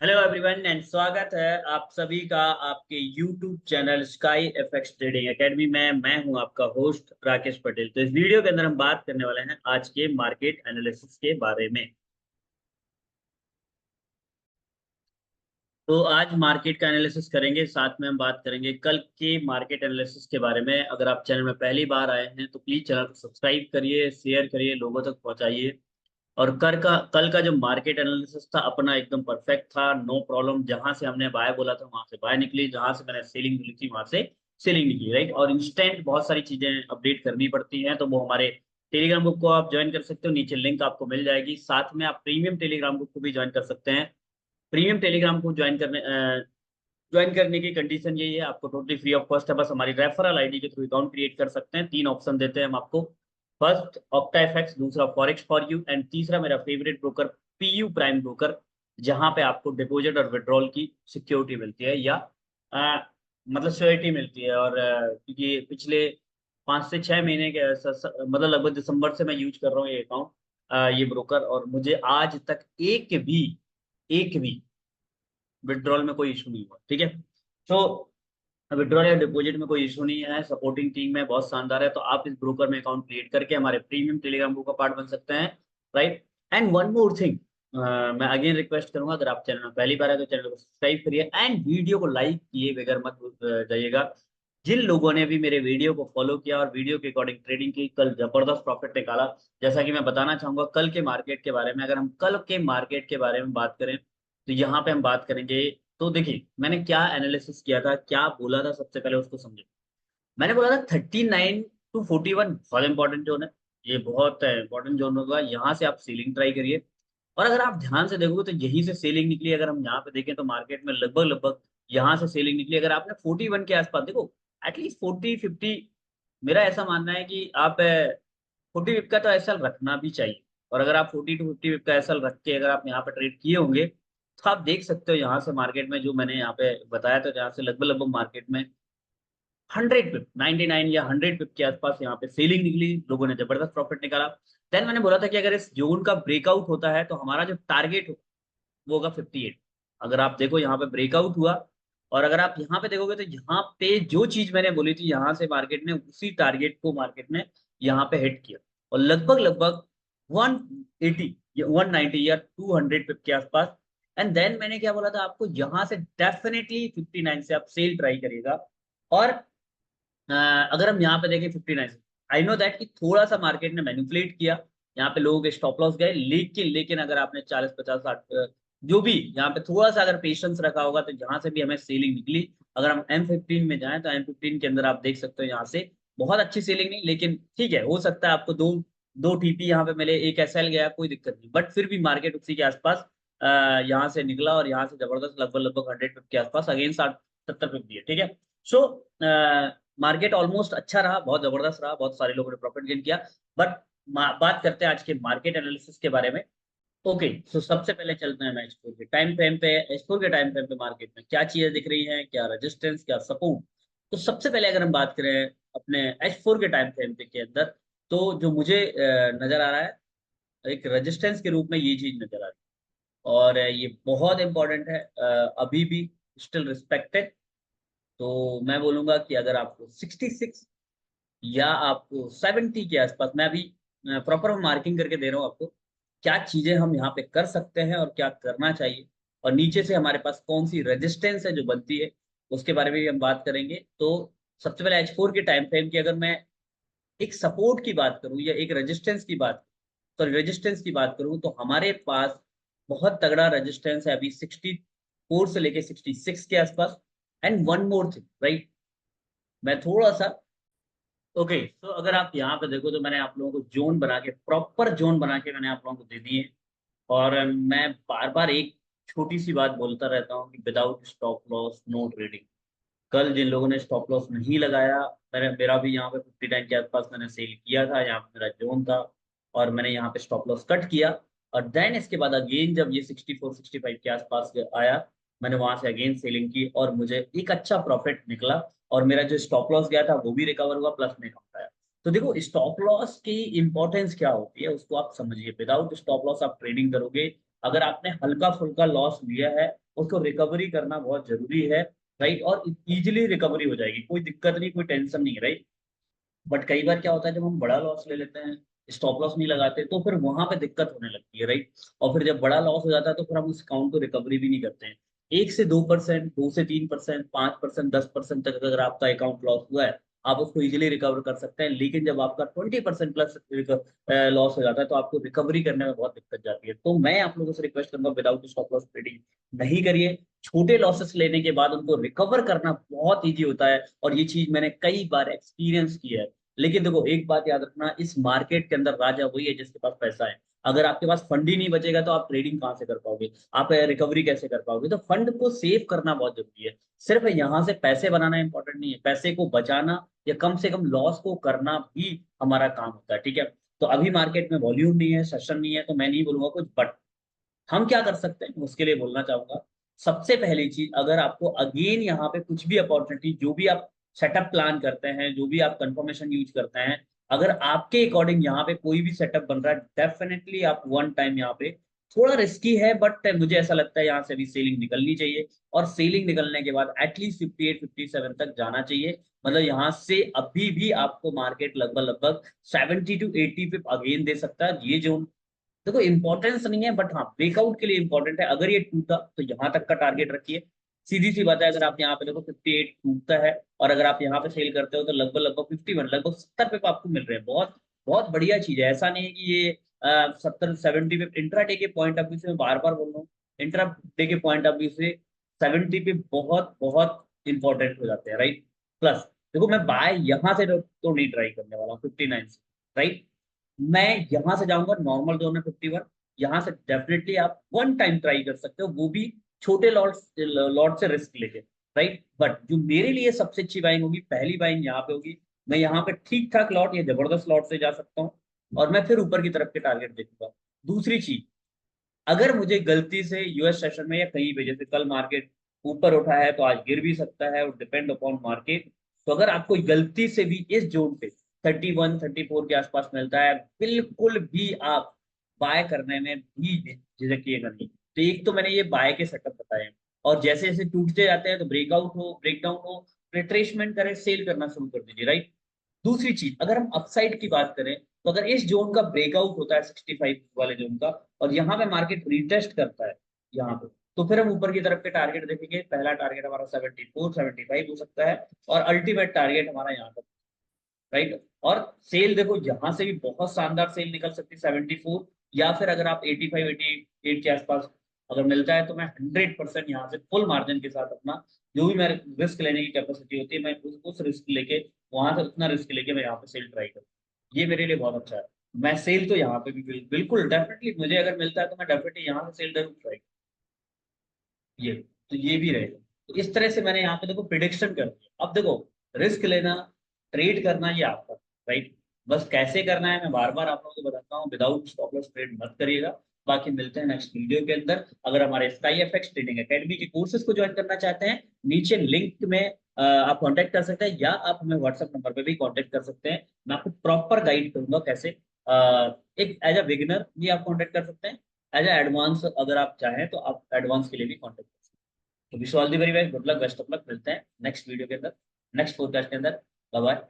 Hello everyone and स्वागत है आप सभी का आपके YouTube channel sky FX trading academy में। मैं हूं आपका होस्ट राकेश पटेल। तो इस वीडियो के अंदर हम बात करने वाले हैं आज के मार्केट एनालिसिस के बारे में। तो आज मार्केट का एनालिसिस करेंगे, साथ में हम बात करेंगे कल के मार्केट एनालिसिस के बारे में। अगर आप चैनल में पहली बार आए हैं तो प्लीज चैनल को सब्सक्राइब करिए, शेयर करिए, लोगों तक पहुंचाइए। और कल का जो मार्केट एनालिसिस था अपना एकदम परफेक्ट था, नो प्रॉब्लम। जहां से हमने बाय बोला था वहां से बाय निकली, जहां से मैंने सेलिंग बोली थी वहां से सेलिंग निकली, राइट। और इंस्टेंट बहुत सारी चीजें अपडेट करनी पड़ती हैं, तो वो हमारे टेलीग्राम ग्रुप को आप ज्वाइन कर सकते हो, नीचे लिंक आपको मिल जाएगी। साथ में आप प्रीमियम टेलीग्राम ग्रुप को भी ज्वाइन कर सकते हैं। प्रीमियम टेलीग्राम को ज्वाइन करने की कंडीशन यही है, आपको टोटली फ्री ऑफ कॉस्ट है। बस हमारी रेफरल आईडी के थ्रू अकाउंट क्रिएट कर सकते हैं। 3 ऑप्शन देते हैं हम आपको। फर्स्ट ऑक्टा एफएक्स, दूसरा फॉरेक्स फॉर यू, एंड तीसरा मेरा favourite broker PU prime broker, जहां पे आपको डिपॉजिट और विड्रॉल की सिक्योरिटी मिलती है, या मतलब श्योरिटी मिलती है। और क्योंकि पिछले 5 से 6 महीने के मतलब लगभग दिसंबर से मैं यूज कर रहा हूँ ये अकाउंट, ये ब्रोकर, और मुझे आज तक एक भी विड्रॉल में कोई इशू नहीं हुआ, ठीक है। तो विड्रॉल या डिपॉजिट में कोई इशू नहीं है, सपोर्टिंग टीम में बहुत शानदार है। तो आप इस ब्रोकर में अकाउंट क्रिएट करके हमारे प्रीमियम टेलीग्राम ग्रुप का पार्ट बन सकते हैं, right. And one more thing, मैं अगेन रिक्वेस्ट करूंगा, अगर आप चैनल में पहली बार है तो चैनल को सब्सक्राइब करिए एंड वीडियो को लाइक किए बगैर मत जाइएगा। जिन लोगों ने भी मेरे वीडियो को फॉलो किया और वीडियो के अकॉर्डिंग ट्रेडिंग की, कल जबरदस्त प्रॉफिट निकाला। जैसा कि मैं बताना चाहूंगा कल के मार्केट के बारे में। अगर हम कल के मार्केट के बारे में बात करें तो यहाँ पे हम बात करेंगे। तो देखिए मैंने क्या एनालिसिस किया था, क्या बोला था, सबसे पहले उसको समझे। मैंने बोला था 39 to 41 बहुत इंपॉर्टेंट जोन है। ये बहुत इंपॉर्टेंट जोन होगा, यहाँ से आप सीलिंग ट्राई करिए। और अगर आप ध्यान से देखोगे तो यहीं से सेलिंग निकली। अगर हम यहाँ पे देखें तो मार्केट में लगभग लगभग यहाँ से सेलिंग निकली। अगर आपने 41 के आसपास देखो, एटलीस्ट 40-50, मेरा ऐसा मानना है कि आप 40 विप का तो एसएल रखना भी चाहिए। और अगर आप 40 to 50 विप का एसएल रख के अगर आप यहाँ पे ट्रेड किए होंगे तो आप देख सकते हो यहाँ से मार्केट में, जो मैंने यहाँ पे बताया था, जहाँ से लगभग लगभग मार्केट में 100 पिप, 99 या 100 पिप के आसपास यहाँ पे सेलिंग निकली, लोगों ने जबरदस्त प्रॉफिट निकाला। देन मैंने बोला था कि अगर इस जोन का ब्रेकआउट होता है तो हमारा जो टारगेट हो वो होगा 58। अगर आप देखो यहाँ पे ब्रेकआउट हुआ, और अगर आप यहाँ पे देखोगे तो यहाँ पे जो चीज मैंने बोली थी, यहाँ से मार्केट ने उसी टारगेट को मार्केट ने यहाँ पे हिट किया। और लगभग लगभग 180 या 190 या 200 पिप के आसपास। एंड देन मैंने क्या बोला था आपको, यहाँ से डेफिनेटली 59 से आप सेल ट्राई करिएगा। और अगर हम यहाँ पे देखें 59, आई नो दैट कि थोड़ा सा मार्केट ने मैनिपुलेट किया, यहाँ पे लोगों के स्टॉप लॉस गए, लेकिन लेकिन अगर आपने 40 50 60 जो भी यहाँ पे थोड़ा सा अगर पेशेंस रखा होगा तो यहाँ से भी हमें सेलिंग निकली। अगर हम M15 में जाएं तो M15 के अंदर आप देख सकते हो यहाँ से बहुत अच्छी सेलिंग नहीं, लेकिन ठीक है, हो सकता है आपको दो दो टीपी यहाँ पे मिले, एक एसएल गया, कोई दिक्कत नहीं। बट फिर भी मार्केट उसी के आसपास यहाँ से निकला, और यहाँ से जबरदस्त लगभग लगभग 100 पिप के आसपास अगेन 60 70 पिप दिए, ठीक है। सो मार्केट ऑलमोस्ट अच्छा रहा, बहुत जबरदस्त रहा, बहुत सारे लोगों ने प्रॉफिट गेन किया। बट बात करते हैं आज के मार्केट एनालिसिस के बारे में। ओके, सो सबसे पहले चलते हैं एच फोर के टाइम फ्रेम पे। एच फोर के टाइम फ्रेम पे मार्केट में क्या चीजें दिख रही हैं, क्या रेजिस्टेंस, क्या सपोर्ट। तो सबसे पहले अगर हम बात करें अपने H4 के टाइम फ्रेम पे के अंदर, तो जो मुझे नजर आ रहा है, एक रेजिस्टेंस के रूप में ये चीज नजर आ रही है। और ये बहुत इंपॉर्टेंट है, अभी भी स्टिल रिस्पेक्टेड। तो मैं बोलूंगा कि अगर आपको 66 या आपको 70 के आसपास, मैं अभी प्रॉपर मार्किंग करके दे रहा हूँ आपको, क्या चीजें हम यहाँ पे कर सकते हैं और क्या करना चाहिए, और नीचे से हमारे पास कौन सी रेजिस्टेंस है जो बनती है, उसके बारे में भी हम बात करेंगे। तो सबसे पहले H4 के टाइम फ्रेम की अगर मैं एक सपोर्ट की बात करूं या एक रेजिस्टेंस की बात, तो रेजिस्टेंस की बात करूं तो हमारे पास बहुत तगड़ा रेजिस्टेंस है अभी 64 से लेके 66 के आसपास। And one more thing, right, मैं थोड़ा सा, ओके, तो अगर आप यहाँ पे देखो तो मैंने आप लोगों को जोन बना के, प्रॉपर जोन बना के मैंने आप लोगों को दे दिए। और मैं बार बार एक छोटी सी बात बोलता रहता हूँ कि without stop loss no trading. कल जिन लोगों ने स्टॉप लॉस नहीं लगाया, मेरा भी यहाँ पे 59 के आसपास मैंने सेल किया था, यहाँ पे मेरा जोन था, और मैंने यहाँ पे स्टॉप लॉस कट किया। और देन इसके बाद अगेन जब ये 64 65 के आसपास आया, मैंने वहां से अगेन सेलिंग की और मुझे एक अच्छा प्रॉफिट निकला। और मेरा जो स्टॉप लॉस गया था वो भी रिकवर हुआ, प्लस में अमाउंट आया। तो देखो स्टॉप लॉस की इंपॉर्टेंस क्या होती है उसको आप समझिए। विदाउट स्टॉप लॉस आप ट्रेडिंग करोगे, अगर आपने हल्का फुल्का लॉस लिया है उसको रिकवरी करना बहुत जरूरी है, राइट। और इजीली रिकवरी हो जाएगी, कोई दिक्कत नहीं, कोई टेंशन नहीं है, राइट। बट कई बार क्या होता है, जब हम बड़ा लॉस ले लेते हैं, स्टॉप लॉस नहीं लगाते, तो फिर वहां पे दिक्कत होने लगती है, राइट। और फिर जब बड़ा लॉस हो जाता है तो फिर हम उस अकाउंट को रिकवरी भी नहीं करते हैं। 1 से 2%, 2 से 3%, 5%, 10% तक अगर आपका अकाउंट लॉस हुआ है, आप उसको इजीली रिकवर कर सकते हैं। लेकिन जब आपका 20% प्लस लॉस हो जाता है, तो आपको रिकवरी करने में बहुत दिक्कत जाती है। तो मैं आप लोगों से रिक्वेस्ट करूंगा, विदाउट स्टॉप लॉस ट्रेडिंग नहीं करिए। छोटे लॉसेस लेने के बाद उनको रिकवर करना बहुत ईजी होता है, और ये चीज मैंने कई बार एक्सपीरियंस की है। लेकिन देखो, एक बात याद रखना, इस मार्केट के अंदर राजा वही है जिसके पास पैसा है। अगर आपके पास फंड ही नहीं बचेगा तो आप ट्रेडिंग कहाँ से कर पाओगे, आप रिकवरी कैसे कर पाओगे। तो फंड को सेव करना बहुत जरूरी है। सिर्फ यहाँ से पैसे बनाना इंपॉर्टेंट नहीं है, पैसे को बचाना या कम से कम लॉस को करना भी हमारा काम होता है, ठीक है। तो अभी मार्केट में वॉल्यूम नहीं है, सेशन नहीं है, तो मैं नहीं बोलूंगा कुछ, बट हम क्या कर सकते हैं उसके लिए बोलना चाहूंगा। सबसे पहली चीज, अगर आपको अगेन यहाँ पे कुछ भी अपॉर्चुनिटी, जो भी आप सेटअप प्लान करते हैं, जो भी आप कंफर्मेशन यूज करते हैं, अगर आपके अकॉर्डिंग यहाँ पे कोई भी सेटअप बन रहा है, डेफिनेटली आप वन टाइम यहाँ पे, थोड़ा रिस्की है बट मुझे ऐसा लगता है यहाँ से अभी सेलिंग निकलनी चाहिए। और सेलिंग निकलने के बाद एटलीस्ट 58-57 तक जाना चाहिए। मतलब यहाँ से अभी भी आपको मार्केट लगभग लगभग 70 to 80 पिप अगेन दे सकता है। ये जो देखो इंपॉर्टेंस नहीं है, बट हाँ ब्रेकआउट के लिए इंपॉर्टेंट है। अगर ये टूटा तो यहाँ तक का टारगेट रखिए। सीधी सी बात है, अगर आप यहाँ पे देखो 58 टूटता है, और अगर आप यहाँ पे सेल करते हो तो लगभग लगभग 51, लगभग 70 पे आपको मिल रहे हैं। बहुत बहुत बढ़िया चीज है। ऐसा नहीं है कि ये 70-70 पे, इंट्रा डे के पॉइंट ऑफ व्यू से मैं बार बार बोल रहा हूँ, इंट्रा डे के पॉइंट ऑफ व्यू से 70 पे बहुत बहुत इंपॉर्टेंट हो जाते हैं, राइट। प्लस देखो, मैं बाय यहाँ से तो नहीं ट्राई करने वाला हूँ 59 से, राइट। मैं यहां से जाऊंगा नॉर्मल जोन में 51। यहाँ से डेफिनेटली आप वन टाइम ट्राई कर सकते हो, वो भी छोटे लॉट लॉट से रिस्क लेके, राइट। बट जो मेरे लिए सबसे अच्छी बाइंग होगी, पहली बाइंग यहाँ पे होगी। मैं यहाँ पे ठीक ठाक लॉट या जबरदस्त लॉट से जा सकता हूँ, और मैं फिर ऊपर की तरफ के टारगेट देखूंगा। दूसरी चीज, अगर मुझे गलती से यूएस सेशन में या कहीं पे, जैसे कल मार्केट ऊपर उठा है तो आज गिर भी सकता है, और डिपेंड अपॉन मार्केट। तो अगर आपको गलती से भी इस जोन पे 31-34 के आसपास मिलता है, बिल्कुल भी आप बाय करने में भी झिझकिएगा नहीं। तो एक तो मैंने ये बाय के सेटअप बताए हैं, और जैसे जैसे टूटते जाते हैं तो ब्रेकआउट हो, ब्रेकडाउन हो, रिट्रेसमेंट करें, सेल करना शुरू कर दीजिए, राइट। दूसरी चीज, अगर हम अपसाइड की बात करें, तो अगर इस जोन का ब्रेकआउट होता है 65 वाले जोन का, और यहाँ पे मार्केट रीटेस्ट करता है यहाँ पे, तो फिर हम ऊपर की तरफ के टारगेट देखेंगे। पहला टारगेट हमारा 74-75 हो सकता है, और अल्टीमेट टारगेट हमारा यहाँ पर, राइट। और सेल देखो, यहाँ से भी बहुत शानदार सेल निकल सकती है 74, या फिर अगर आप 85-88 के आसपास अगर मिलता है, तो मैं 100% यहाँ से फुल मार्जिन के साथ अपना जो भी मेरे रिस्क लेने की कैपेसिटी होती है, मैं उस रिस्क लेके, वहां से उतना रिस्क लेके मैं यहाँ पे सेल ट्राई करूँ। ये मेरे लिए बहुत अच्छा है। मैं सेल तो यहाँ पे भी बिल्कुल डेफिनेटली, मुझे अगर मिलता है तो मैं डेफिनेटली यहाँ से सेल जरूर ट्राई। ये तो ये भी रहेगा। तो इस तरह से मैंने यहाँ पे देखो प्रिडिक्शन कर दिया। अब देखो, रिस्क लेना, ट्रेड करना, ये आपका, राइट। बस कैसे करना है मैं बार बार आप लोगों को बताता हूँ। विदाउट स्टॉप लॉस ट्रेड मत करिएगा। बाकी मिलते हैं नेक्स्ट वीडियो के अंदर। अगर हमारे स्काई एफएक्स ट्रेडिंग एकेडमी के कोर्सेज को ज्वाइन करना चाहते हैं, नीचे लिंक में आप कांटेक्ट कर सकते हैं, या आप हमें व्हाट्सएप नंबर पे भी कांटेक्ट कर सकते हैं। मैं आपको प्रॉपर गाइड करूंगा कैसे। एक एज अ बिगिनर भी आप कांटेक्ट कर सकते हैं, एज अ एडवांस अगर आप चाहें तो आप एडवांस के लिए भी कांटेक्ट कर सकते हैं। तो wish all the very best, good luck, best of luck. मिलते हैं नेक्स्ट वीडियो के अंदर, नेक्स्ट पॉडकास्ट के अंदर। Bye bye.